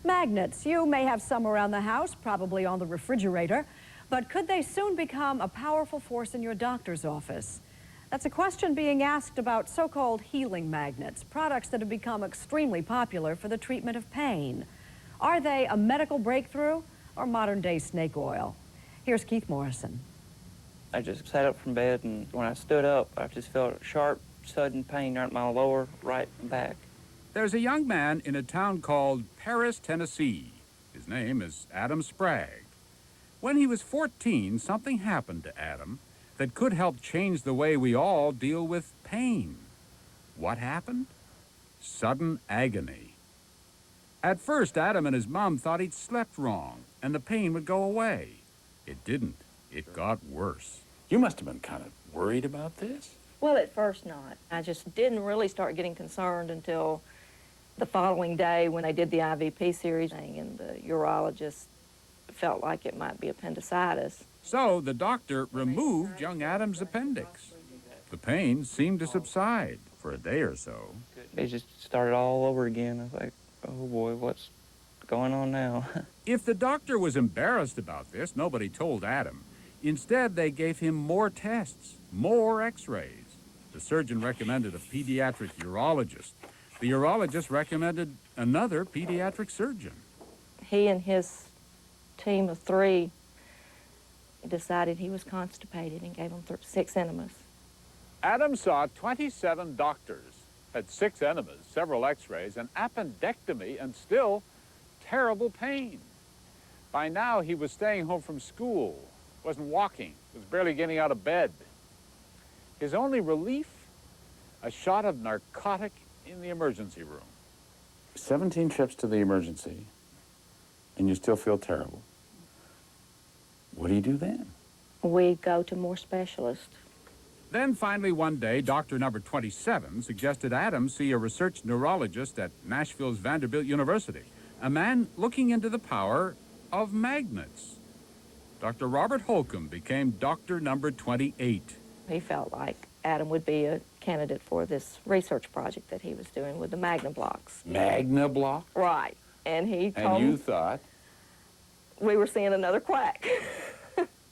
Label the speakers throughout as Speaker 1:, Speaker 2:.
Speaker 1: Magnets. You may have some around the house, probably on the refrigerator, but could they soon become a powerful force in your doctor's office? That's a question being asked about so-called healing magnets, products that have become extremely popular for the treatment of pain. Are they a medical breakthrough or modern-day snake oil? Here's Keith Morrison.
Speaker 2: I just sat up from bed, and when I stood up, I just felt sharp, sudden pain right in my lower right back.
Speaker 3: There's a young man in a town called Paris, Tennessee. His name is Adam Sprague. When he was 14, something happened to Adam that could help change the way we all deal with pain. What happened? Sudden agony. At first, Adam and his mom thought he'd slept wrong and the pain would go away. It didn't. It got worse.
Speaker 4: You must have been kind of worried about this.
Speaker 5: Well, at first not. I just didn't really start getting concerned until the following day when they did the IVP series, and the urologist felt like it might be appendicitis.
Speaker 3: So the doctor removed young Adam's appendix. The pain seemed to subside for a day or so.
Speaker 2: It just started all over again. I was like, oh boy, what's going on now?
Speaker 3: If the doctor was embarrassed about this, nobody told Adam. Instead, they gave him more tests, more x-rays. The surgeon recommended a pediatric urologist. The urologist recommended another pediatric surgeon.
Speaker 5: He and his team of 3 decided he was constipated and gave him 6 enemas.
Speaker 6: Adam saw 27 doctors, had 6 enemas, several x-rays, an appendectomy, and still terrible pain. By now, he was staying home from school, wasn't walking, was barely getting out of bed. His only relief, a shot of narcotic in the emergency room.
Speaker 4: 17 trips to the emergency, and you still feel terrible. What do you do then?
Speaker 5: We go to more specialists.
Speaker 3: Then finally one day, doctor number 27 suggested Adam see a research neurologist at Nashville's Vanderbilt University, a man looking into the power of magnets. Dr. Robert Holcomb became doctor number 28.
Speaker 5: He felt like Adam would be a candidate for this research project that he was doing with the Magna blocks.
Speaker 4: Magna block?
Speaker 5: Right. And he told
Speaker 4: And you thought?
Speaker 5: we were seeing another quack.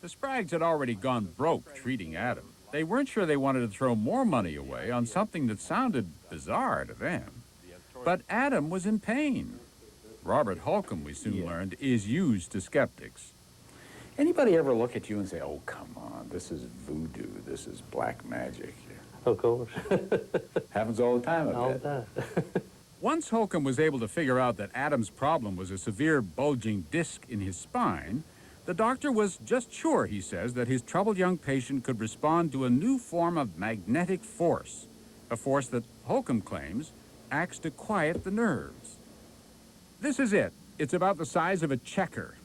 Speaker 3: The Spraggs had already gone broke treating Adam. They weren't sure they wanted to throw more money away on something that sounded bizarre to them. But Adam was in pain. Robert Holcomb, we soon learned, is used to skeptics.
Speaker 4: Anybody ever look at you and say, oh, come on, this is voodoo, this is black magic?
Speaker 7: Of course.
Speaker 4: Happens all the time, I
Speaker 7: All the
Speaker 4: bet.
Speaker 7: time.
Speaker 3: Once Holcomb was able to figure out that Adam's problem was a severe bulging disc in his spine, the doctor was just sure, he says, that his troubled young patient could respond to a new form of magnetic force, a force that Holcomb claims acts to quiet the nerves. This is it. It's about the size of a checker.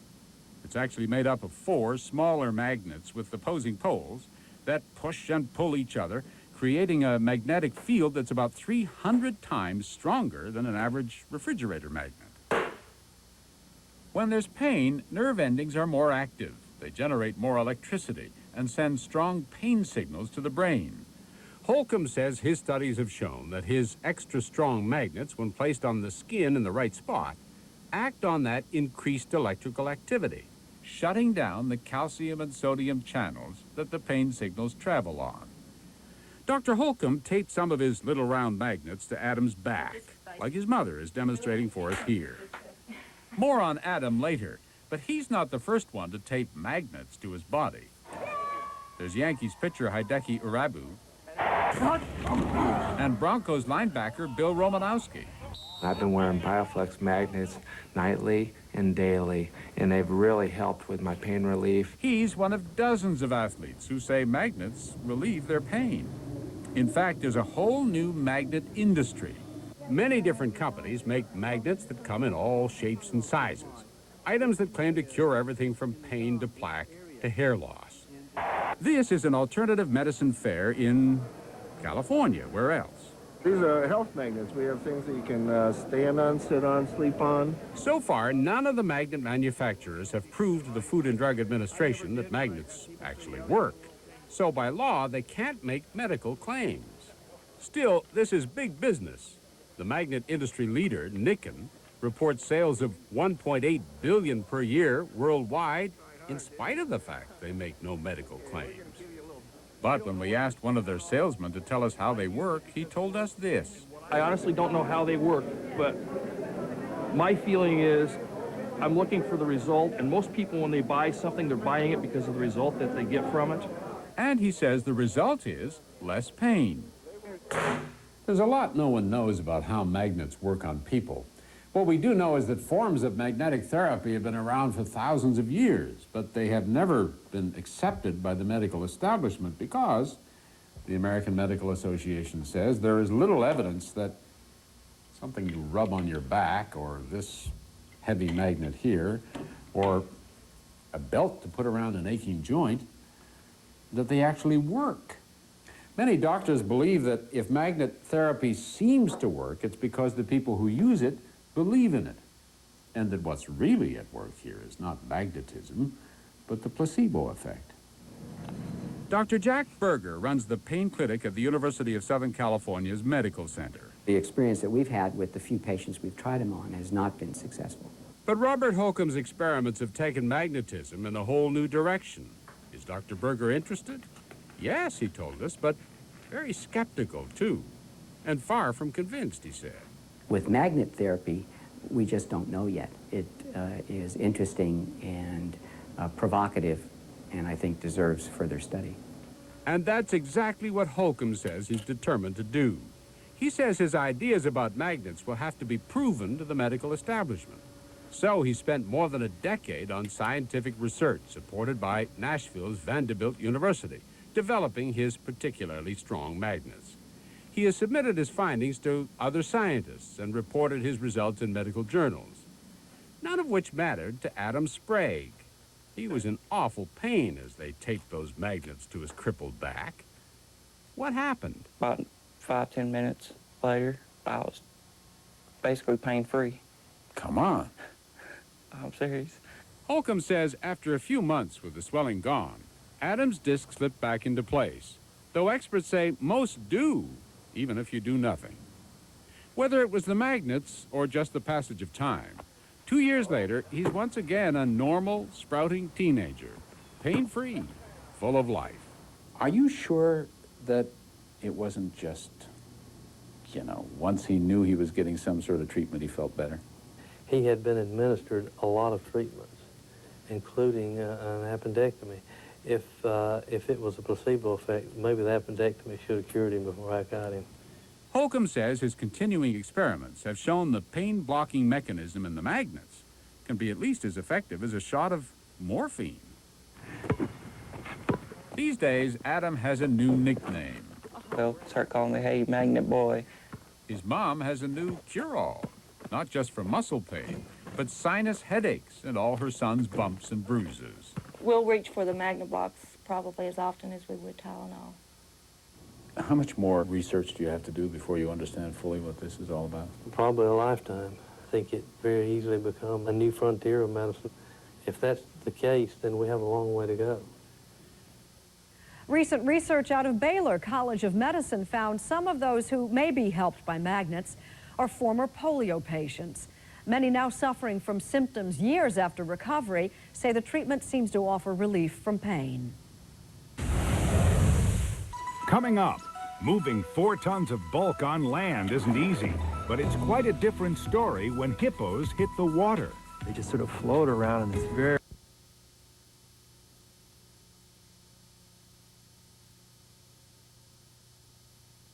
Speaker 3: It's actually made up of 4 smaller magnets with opposing poles that push and pull each other, creating a magnetic field that's about 300 times stronger than an average refrigerator magnet. When there's pain, nerve endings are more active. They generate more electricity and send strong pain signals to the brain. Holcomb says his studies have shown that his extra strong magnets, when placed on the skin in the right spot, act on that increased electrical activity, shutting down the calcium and sodium channels that the pain signals travel on. Dr. Holcomb taped some of his little round magnets to Adam's back, like his mother is demonstrating for us here. More on Adam later, but he's not the first one to tape magnets to his body. There's Yankees pitcher Hideki Irabu and Broncos linebacker Bill Romanowski.
Speaker 8: I've been wearing Bioflex magnets nightly and daily, and they've really helped with my pain relief.
Speaker 3: He's one of dozens of athletes who say magnets relieve their pain. In fact, there's a whole new magnet industry. Many different companies make magnets that come in all shapes and sizes. Items that claim to cure everything from pain to plaque to hair loss. This is an alternative medicine fair in California. Where else?
Speaker 9: These are health magnets. We have things that you can stand on, sit on, sleep on.
Speaker 3: So far, none of the magnet manufacturers have proved to the Food and Drug Administration that magnets actually work. So by law, they can't make medical claims. Still, this is big business. The magnet industry leader, Nikken, reports sales of $1.8 billion per year worldwide, in spite of the fact they make no medical claims. But when we asked one of their salesmen to tell us how they work, he told us this.
Speaker 7: I honestly don't know how they work, but my feeling is I'm looking for the result, and most people, when they buy something, they're buying it because of the result that they get from it.
Speaker 3: And he says the result is less pain. There's a lot no one knows about how magnets work on people. What we do know is that forms of magnetic therapy have been around for thousands of years, but they have never been accepted by the medical establishment because the American Medical Association says there is little evidence that something you rub on your back, or this heavy magnet here, or a belt to put around an aching joint, that they actually work. Many doctors believe that if magnet therapy seems to work, it's because the people who use it believe in it, and that what's really at work here is not magnetism, but the placebo effect. Dr. Jack Berger runs the pain clinic at the University of Southern California's Medical Center.
Speaker 10: The experience that we've had with the few patients we've tried them on has not been successful.
Speaker 3: But Robert Holcomb's experiments have taken magnetism in a whole new direction. Is Dr. Berger interested? Yes, he told us, but very skeptical, too. And far from convinced, he said.
Speaker 10: With magnet therapy, we just don't know yet. It is interesting and provocative, and I think deserves further study.
Speaker 3: And that's exactly what Holcomb says he's determined to do. He says his ideas about magnets will have to be proven to the medical establishment. So he spent more than a decade on scientific research supported by Nashville's Vanderbilt University, developing his particularly strong magnets. He has submitted his findings to other scientists and reported his results in medical journals, none of which mattered to Adam Sprague. He was in awful pain as they taped those magnets to his crippled back. What happened?
Speaker 2: About 5-10 minutes later, I was basically pain-free.
Speaker 4: Come on.
Speaker 2: I'm serious.
Speaker 3: Holcomb says after a few months with the swelling gone, Adam's disc slipped back into place, though experts say most do, even if you do nothing. Whether it was the magnets or just the passage of time, 2 years later, he's once again a normal, sprouting teenager, pain-free, full of life.
Speaker 4: Are you sure that it wasn't just, once he knew he was getting some sort of treatment, he felt better?
Speaker 11: He had been administered a lot of treatments, including an appendectomy. If it was a placebo effect, maybe the appendectomy should have cured him before I got him.
Speaker 3: Holcomb says his continuing experiments have shown the pain-blocking mechanism in the magnets can be at least as effective as a shot of morphine. These days, Adam has a new nickname.
Speaker 2: They'll start calling me, hey, Magnet Boy.
Speaker 3: His mom has a new cure-all, not just for muscle pain, but sinus headaches and all her son's bumps and bruises.
Speaker 5: We'll reach for the Magnet blocks probably as often as we would Tylenol.
Speaker 4: How much more research do you have to do before you understand fully what this is all about?
Speaker 11: Probably a lifetime. I think it very easily become a new frontier of medicine. If that's the case, then we have a long way to go.
Speaker 1: Recent research out of Baylor College of Medicine found some of those who may be helped by magnets are former polio patients. Many now suffering from symptoms years after recovery say the treatment seems to offer relief from pain.
Speaker 12: Coming up, moving 4 tons of bulk on land isn't easy, but it's quite a different story when hippos hit the water.
Speaker 13: They just sort of float around in this very